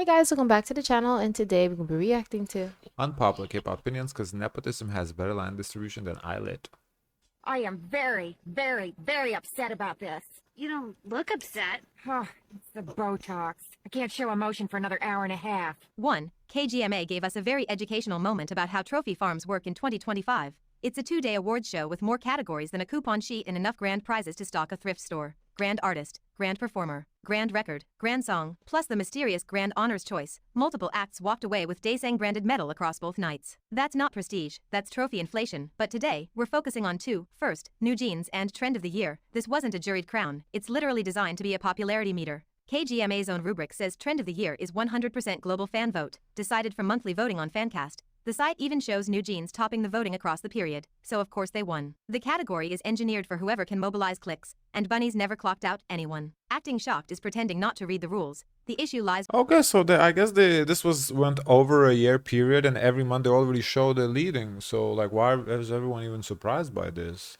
Hey guys, welcome back to the channel, and today we're going to be reacting to Unpopular K-pop opinions because Nepotism has better line distribution than ILLIT. I am very, very upset about this. You don't look upset. Oh, it's the Botox. I can't show emotion for another hour and a half. 1. KGMA gave us a very educational moment about how trophy farms work in 2025. It's a 2-day awards show with more categories than a coupon sheet and enough grand prizes to stock a thrift store. Grand Artist, Grand Performer, Grand Record, Grand Song, plus the mysterious Grand Honors Choice. Multiple acts walked away with Daesang branded medal across both nights. That's not prestige, that's trophy inflation, but today, we're focusing on two. First, new jeans and trend of the year. This wasn't a juried crown, it's literally designed to be a popularity meter. KGMA's own rubric says trend of the year is 100% global fan vote, decided from monthly voting on Fancast. The site even shows new jeans topping the voting across the period, so of course they won. The category is engineered for whoever can mobilize clicks, and bunnies never clocked out anyone. Acting shocked is pretending not to read the rules. The issue lies. Okay, so I guess this went over a year period, and every month they already show the leading. So like, why is everyone even surprised by this?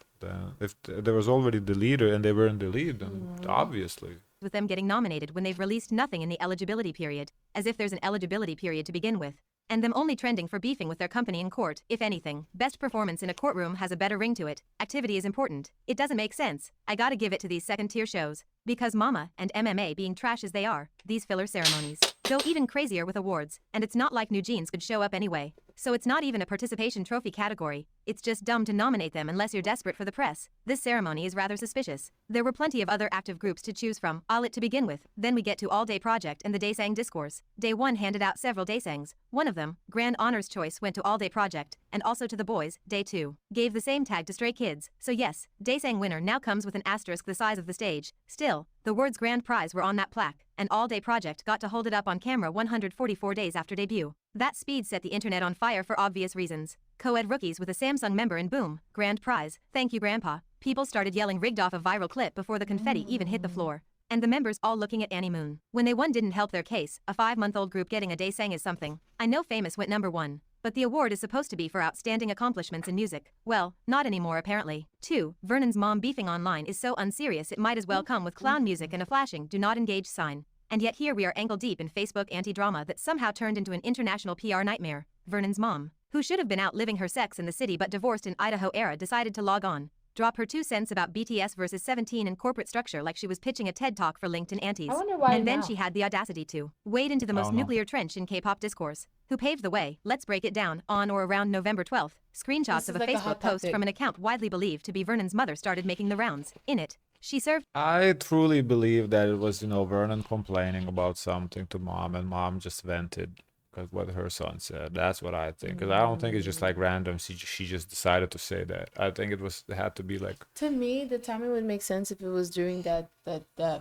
If there was already the leader and they were in the lead, then obviously. With them getting nominated when they've released nothing in the eligibility period, as if there's an eligibility period to begin with. And them only trending for beefing with their company in court, if anything. Best performance in a courtroom has a better ring to it. Activity is important. It doesn't make sense. I gotta give it to these second-tier shows. Because Mama and MMA being trash as they are, these filler ceremonies go even crazier with awards, and it's not like new jeans could show up anyway. So it's not even a participation trophy category. It's just dumb to nominate them unless you're desperate for the press. This ceremony is rather suspicious. There were plenty of other active groups to choose from, ILLIT to begin with. Then we get to All Day Project and the Daesang Discourse. Day 1 handed out several Daesangs. One of them, Grand Honors Choice, went to All Day Project, and also to the boys. Day 2 gave the same tag to Stray Kids. So yes, Daesang winner now comes with an asterisk the size of the stage. Still, the words grand prize were on that plaque, and All Day Project got to hold it up on camera 144 days after debut. That speed set the internet on fire for obvious reasons. Co-ed rookies with a Samsung member and boom, grand prize, thank you grandpa. People started yelling rigged off a viral clip before the confetti even hit the floor. And the members all looking at Annie Moon. When they won didn't help their case, a 5-month-old group getting a Daesang is something. I know Famous went number 1. But the award is supposed to be for outstanding accomplishments in music. Well, not anymore apparently. 2. Vernon's mom beefing online is so unserious it might as well come with clown music and a flashing do not engage sign. And yet here we are ankle deep in Facebook anti-drama that somehow turned into an international PR nightmare. Vernon's mom, who should have been out living her sex in the city but divorced in Idaho era, decided to log on. Drop her 2 cents about BTS versus 17 and corporate structure like she was pitching a TED Talk for LinkedIn aunties. I wonder why and then now. she had the audacity to wade into the most nuclear trench in K-pop discourse. Who paved the way? Let's break it down. On or around November 12th, screenshots of a Facebook post from an account widely believed to be Vernon's mother started making the rounds. In it, she served. I truly believe that it was, Vernon complaining about something to mom, and mom just vented because what her son said. That's what I think. Because I don't think it's just like random. She just decided to say that. I think it had to be like. To me, the timing would make sense if it was during that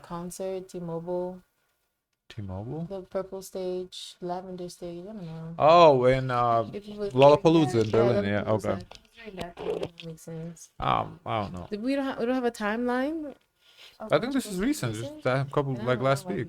concert, T-Mobile, the purple stage, lavender stage. I don't know. Oh, in If it was Lollapalooza in Berlin. Lollapalooza. Yeah, okay. If it was during that time, it would make sense. I don't know. We don't have a timeline. I think this is recent. Just a couple like last week.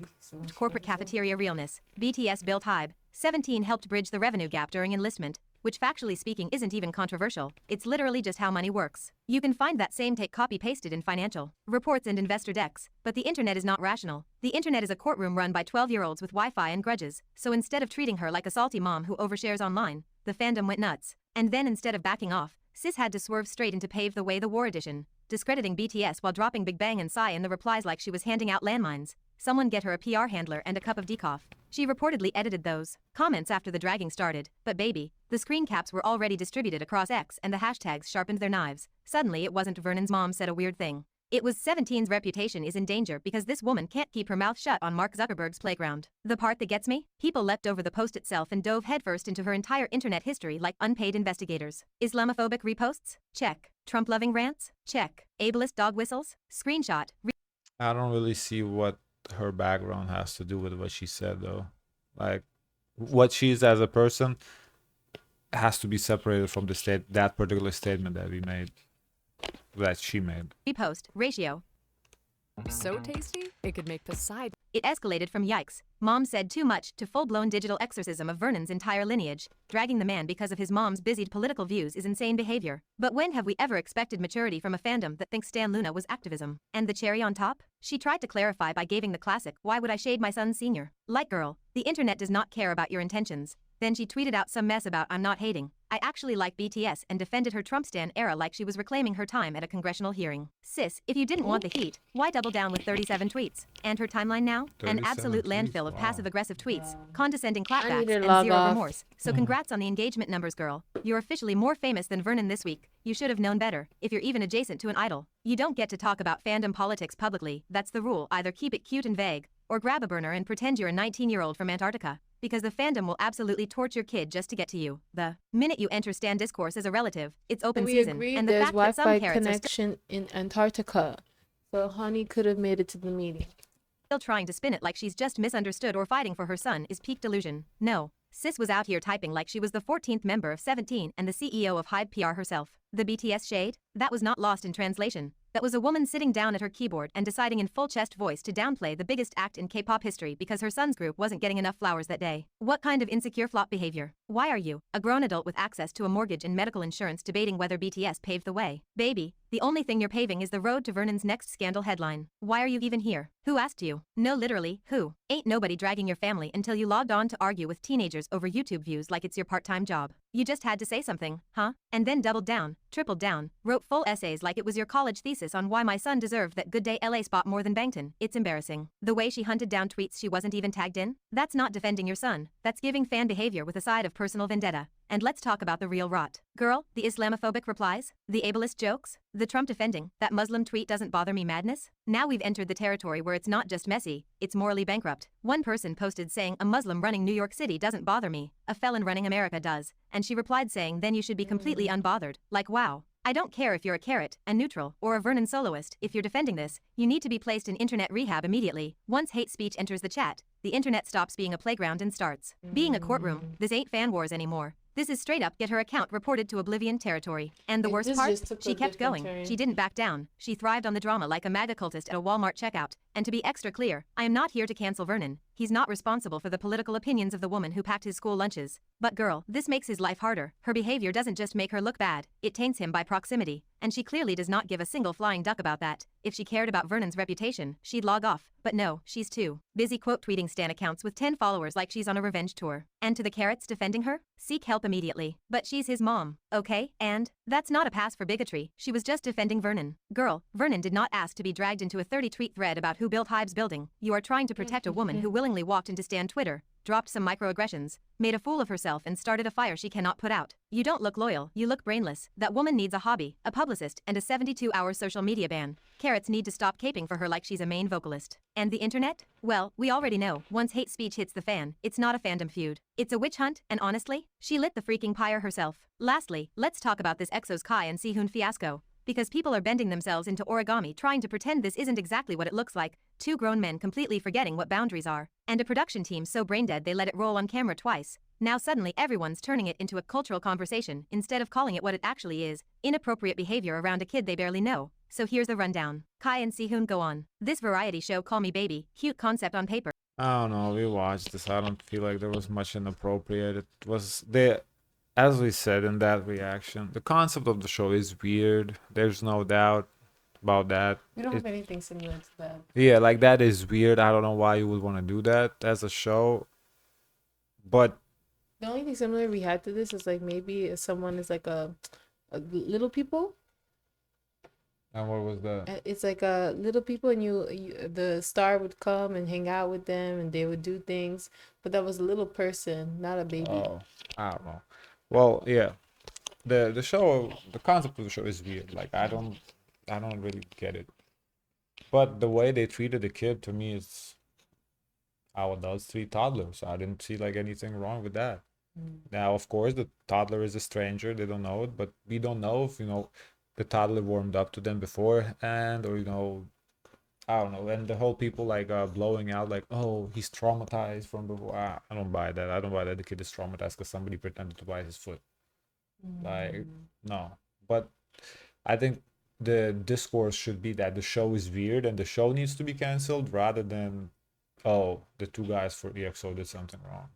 Corporate cafeteria realness. BTS built hype. 17 helped bridge the revenue gap during enlistment, which factually speaking isn't even controversial. It's literally just how money works. You can find that same take copy-pasted in financial reports and investor decks, but the internet is not rational. The internet is a courtroom run by 12-year-olds with Wi-Fi and grudges, so instead of treating her like a salty mom who overshares online, the fandom went nuts. And then instead of backing off, Sis had to swerve straight into Pave the Way the War edition, discrediting BTS while dropping Big Bang and Psy in the replies like she was handing out landmines. Someone get her a PR handler and a cup of decaf. She reportedly edited those comments after the dragging started, but baby, the screen caps were already distributed across X and the hashtags sharpened their knives. Suddenly it wasn't Vernon's mom said a weird thing. It was 17's reputation is in danger because this woman can't keep her mouth shut on Mark Zuckerberg's playground. The part that gets me? People leapt over the post itself and dove headfirst into her entire internet history like unpaid investigators. Islamophobic reposts? Check. Trump-loving rants? Check. Ableist dog whistles? Screenshot. I don't really see what her background has to do with what she said though. Like what she is as a person has to be separated from that particular statement that she made. Repost. Ratio. So tasty? It could make Poseidon. It escalated from yikes, mom said too much to full-blown digital exorcism of Vernon's entire lineage. Dragging the man because of his mom's busied political views is insane behavior. But when have we ever expected maturity from a fandom that thinks Stan Luna was activism? And the cherry on top? She tried to clarify by giving the classic, "Why would I shade my son senior?" Like girl, the internet does not care about your intentions. Then she tweeted out some mess about "I'm not hating. I actually like BTS" and defended her Trump stan era like she was reclaiming her time at a congressional hearing. Sis, if you didn't want the heat, why double down with 37 tweets? And her timeline now? An absolute landfill of passive-aggressive tweets, condescending clapbacks, and zero remorse. So congrats on the engagement numbers, girl. You're officially more famous than Vernon this week. You should have known better, if you're even adjacent to an idol. You don't get to talk about fandom politics publicly, that's the rule. Either keep it cute and vague, or grab a burner and pretend you're a 19-year-old from Antarctica. Because the fandom will absolutely torch your kid just to get to you. The minute you enter Stan discourse as a relative, it's open season. And the there's fact that some Wi-Fi parents are connection in Antarctica, so Honey could have made it to the meeting. still trying to spin it like she's just misunderstood or fighting for her son is peak delusion. No, sis was out here typing like she was the 14th member of 17 and the CEO of Hyde PR herself. The BTS shade? That was not lost in translation. That was a woman sitting down at her keyboard and deciding in full chest voice to downplay the biggest act in K-pop history because her son's group wasn't getting enough flowers that day. What kind of insecure flop behavior? Why are you, a grown adult with access to a mortgage and medical insurance, debating whether BTS paved the way? Baby, the only thing you're paving is the road to Vernon's next scandal headline. Why are you even here? Who asked you? No, literally, who? Ain't nobody dragging your family until you logged on to argue with teenagers over YouTube views like it's your part-time job. You just had to say something, huh? And then doubled down, tripled down, wrote full essays like it was your college thesis on why my son deserved that Good Day LA spot more than Bangtan. It's embarrassing. The way she hunted down tweets she wasn't even tagged in? That's not defending your son. That's giving fan behavior with a side of personal vendetta. And let's talk about the real rot. Girl, the Islamophobic replies? The ableist jokes? The Trump defending, "that Muslim tweet doesn't bother me" madness? Now we've entered the territory where it's not just messy, it's morally bankrupt. One person posted saying, "A Muslim running New York City doesn't bother me, a felon running America does." And she replied saying, "Then you should be completely unbothered." Like, wow. I don't care if you're a carrot, a neutral, or a Vernon soloist. If you're defending this, you need to be placed in internet rehab immediately. Once hate speech enters the chat, the internet stops being a playground and starts being a courtroom. This ain't fan wars anymore. This is straight up get her account reported to oblivion territory. And the worst part? She kept going. She didn't back down. She thrived on the drama like a MAGA cultist at a Walmart checkout. And to be extra clear, I am not here to cancel Vernon. He's not responsible for the political opinions of the woman who packed his school lunches. But girl, this makes his life harder. Her behavior doesn't just make her look bad, it taints him by proximity. And she clearly does not give a single flying duck about that. If she cared about Vernon's reputation, she'd log off. But no, she's too busy quote tweeting stan accounts with 10 followers like she's on a revenge tour. And to the carrots defending her, seek help immediately. But she's his mom, okay? And that's not a pass for bigotry. She was just defending Vernon. Girl, Vernon did not ask to be dragged into a 30-tweet thread about who built Hybe's building. You are trying to protect a woman who willingly walked into Stan Twitter, dropped some microaggressions, made a fool of herself and started a fire she cannot put out. You don't look loyal, you look brainless. That woman needs a hobby, a publicist, and a 72-hour social media ban. Carrots need to stop caping for her like she's a main vocalist. And the internet? Well, we already know, once hate speech hits the fan, it's not a fandom feud. It's a witch hunt, and honestly, she lit the freaking pyre herself. Lastly, let's talk about this EXO's Kai and Sehun fiasco. Because people are bending themselves into origami trying to pretend this isn't exactly what it looks like, two grown men completely forgetting what boundaries are, and a production team so brain-dead they let it roll on camera twice. Now suddenly everyone's turning it into a cultural conversation instead of calling it what it actually is, inappropriate behavior around a kid they barely know. So here's the rundown. Kai and Sehun go on. This variety show Call Me Baby, cute concept on paper. I don't know, we watched this. I don't feel like there was much inappropriate. It was there. As we said in that reaction, the concept of the show is weird. There's no doubt about that. We don't have anything similar to that. Yeah, like that is weird. I don't know why you would want to do that as a show. But the only thing similar we had to this is like maybe if someone is like a little people. And what was that? It's like a little people, and you the star would come and hang out with them, and they would do things. But that was a little person, not a baby. Oh, I don't know. Well, yeah, the show, the concept of the show is weird. Like I don't really get it. But the way they treated the kid, to me, is how adults treat toddlers. I didn't see like anything wrong with that. Now, of course, the toddler is a stranger. They don't know it, but we don't know if the toddler warmed up to them beforehand, or I don't know. And the whole people like blowing out like, oh, he's traumatized from before. I don't buy that. I don't buy that the kid is traumatized because somebody pretended to bite his foot. Like, no. But I think the discourse should be that the show is weird and the show needs to be canceled, rather than, oh, the two guys for EXO did something wrong.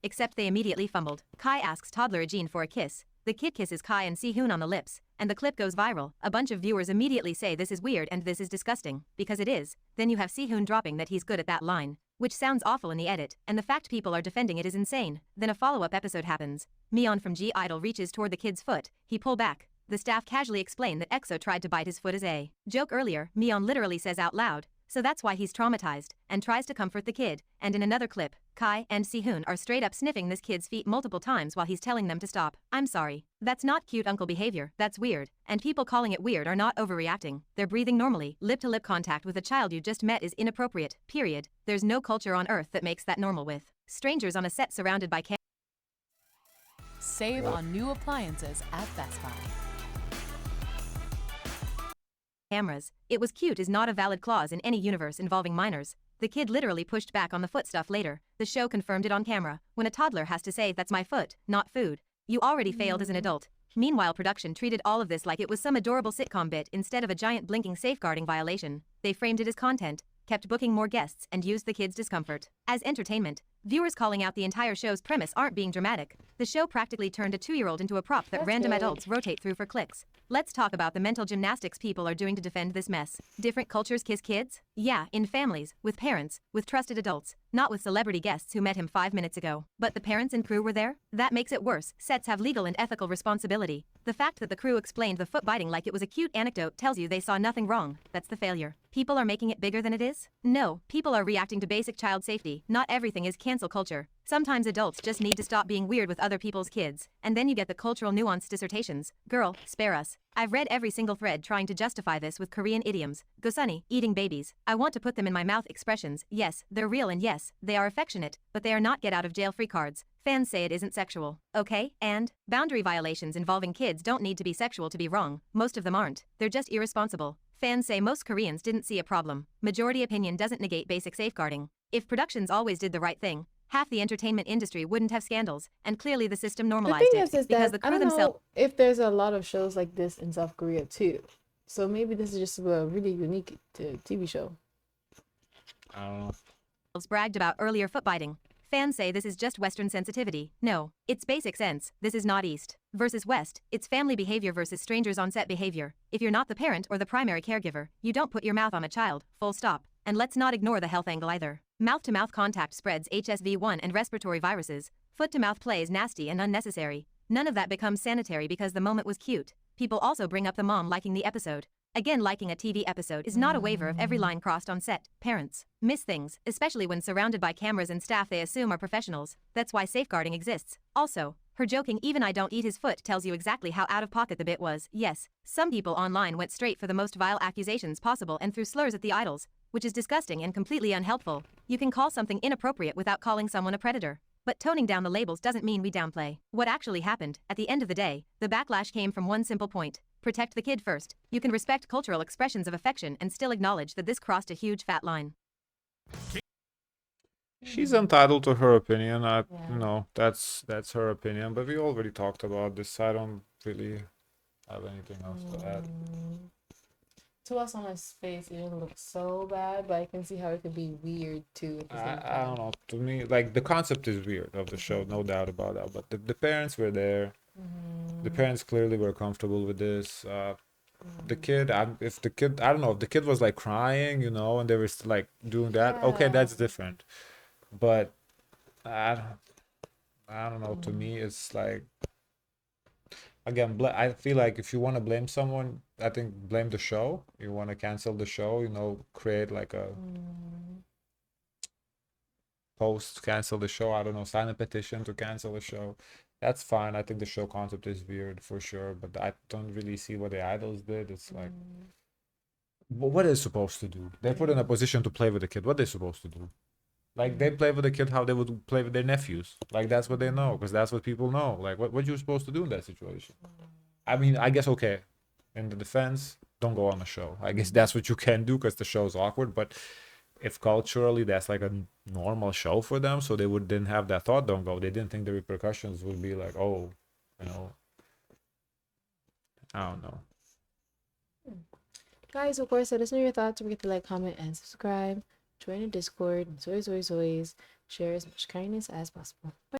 Except they immediately fumbled. Kai asks toddler Jean for a kiss. The kid kisses Kai and Sehun on the lips, and the clip goes viral. A bunch of viewers immediately say this is weird and this is disgusting, because it is. Then you have Sehun dropping that he's good at that line, which sounds awful in the edit, and the fact people are defending it is insane. Then a follow-up episode happens. Mion from G Idol reaches toward the kid's foot. He pull back. The staff casually explain that EXO tried to bite his foot as a joke earlier. Mion literally says out loud, so that's why he's traumatized, and tries to comfort the kid. And in another clip, Kai and Sehun are straight up sniffing this kid's feet multiple times while he's telling them to stop. I'm sorry. That's not cute uncle behavior, that's weird. And people calling it weird are not overreacting. They're breathing normally. Lip-to-lip contact with a child you just met is inappropriate, period. There's no culture on earth that makes that normal with strangers on a set surrounded by Save on new appliances at Best Buy. cameras. It was cute is not a valid clause in any universe involving minors. The kid literally pushed back on the foot stuff later. The show confirmed it on camera. When a toddler has to say that's my foot, not food, you already failed as an adult. Meanwhile, production treated all of this like it was some adorable sitcom bit instead of a giant blinking safeguarding violation. They framed it as content, kept booking more guests, and used the kid's discomfort as entertainment. Viewers calling out the entire show's premise aren't being dramatic. The show practically turned a 2-year-old into a prop that random adults rotate through for clicks. Let's talk about the mental gymnastics people are doing to defend this mess. Different cultures kiss kids? Yeah, in families, with parents, with trusted adults, not with celebrity guests who met him 5 minutes ago. But the parents and crew were there? That makes it worse. Sets have legal and ethical responsibility. The fact that the crew explained the foot biting like it was a cute anecdote tells you they saw nothing wrong. That's the failure. People are making it bigger than it is? No, people are reacting to basic child safety. Not everything is cancel culture. Sometimes adults just need to stop being weird with other people's kids, and then you get the cultural nuance dissertations. Girl, spare us. I've read every single thread trying to justify this with Korean idioms. Gosuni, eating babies. I want to put them in my mouth expressions. Yes, they're real and yes, they are affectionate, but they are not get out of jail free cards. Fans say it isn't sexual. Okay, and? Boundary violations involving kids don't need to be sexual to be wrong. Most of them aren't. They're just irresponsible. Fans say most Koreans didn't see a problem. Majority opinion doesn't negate basic safeguarding. If productions always did the right thing, half the entertainment industry wouldn't have scandals, and clearly the system normalized it because the crew I don't themselves. know if there's a lot of shows like this in South Korea too. So maybe this is just a really unique TV show. I don't know. Bragged about earlier foot biting. Fans say this is just Western sensitivity. No, it's basic sense. This is not East versus West. It's family behavior versus strangers on set behavior. If you're not the parent or the primary caregiver, you don't put your mouth on a child, full stop. And let's not ignore the health angle either. Mouth-to-mouth contact spreads HSV1 and respiratory viruses. Foot-to-mouth play is nasty and unnecessary. None of that becomes sanitary because the moment was cute. People also bring up the mom liking the episode. Again, liking a TV episode is not a waiver of every line crossed on set. Parents miss things, especially when surrounded by cameras and staff they assume are professionals. That's why safeguarding exists. Also, her joking "even I don't eat his foot" tells you exactly how out of pocket the bit was. Yes, some people online went straight for the most vile accusations possible and threw slurs at the idols, which is disgusting and completely unhelpful. You can call something inappropriate without calling someone a predator. But toning down the labels doesn't mean we downplay what actually happened. At the end of the day, the backlash came from one simple point. Protect the kid first. You can respect cultural expressions of affection and still acknowledge that this crossed a huge fat line. She's entitled to her opinion. Yeah. That's her opinion. But we already talked about this. I don't really have anything else to add. To us on his face, it didn't look so bad, but I can see how it could be weird too. At the same I don't know. To me, like, the concept is weird of the show, no doubt about that. But the parents were there. The parents clearly were comfortable with this. The kid, I don't know, if the kid was like crying, and they were still, like, doing that. Okay, Yeah. that's different. But I don't know. To me, it's like, again, I feel like if you want to blame someone, I think blame the show. You want to cancel the show, create like a post, cancel the show. I don't know, sign a petition to cancel the show. That's fine. I think the show concept is weird for sure, but I don't really see what the idols did. It's like, what are they supposed to do? They're put in a position to play with the kid. What are they supposed to do? Like, they play with the kid how they would play with their nephews. Like, that's what they know, because that's what people know. Like, what you're supposed to do in that situation? I mean, I guess, okay, in the defense, don't go on the show. I guess that's what you can do, because the show's awkward. But if culturally that's like a normal show for them, so they didn't have that thought, don't go. They didn't think the repercussions would be like, I don't know. Guys, of course, let us know your thoughts. Don't forget to like, comment, and subscribe. Join the Discord. And always, always, always share as much kindness as possible. Bye.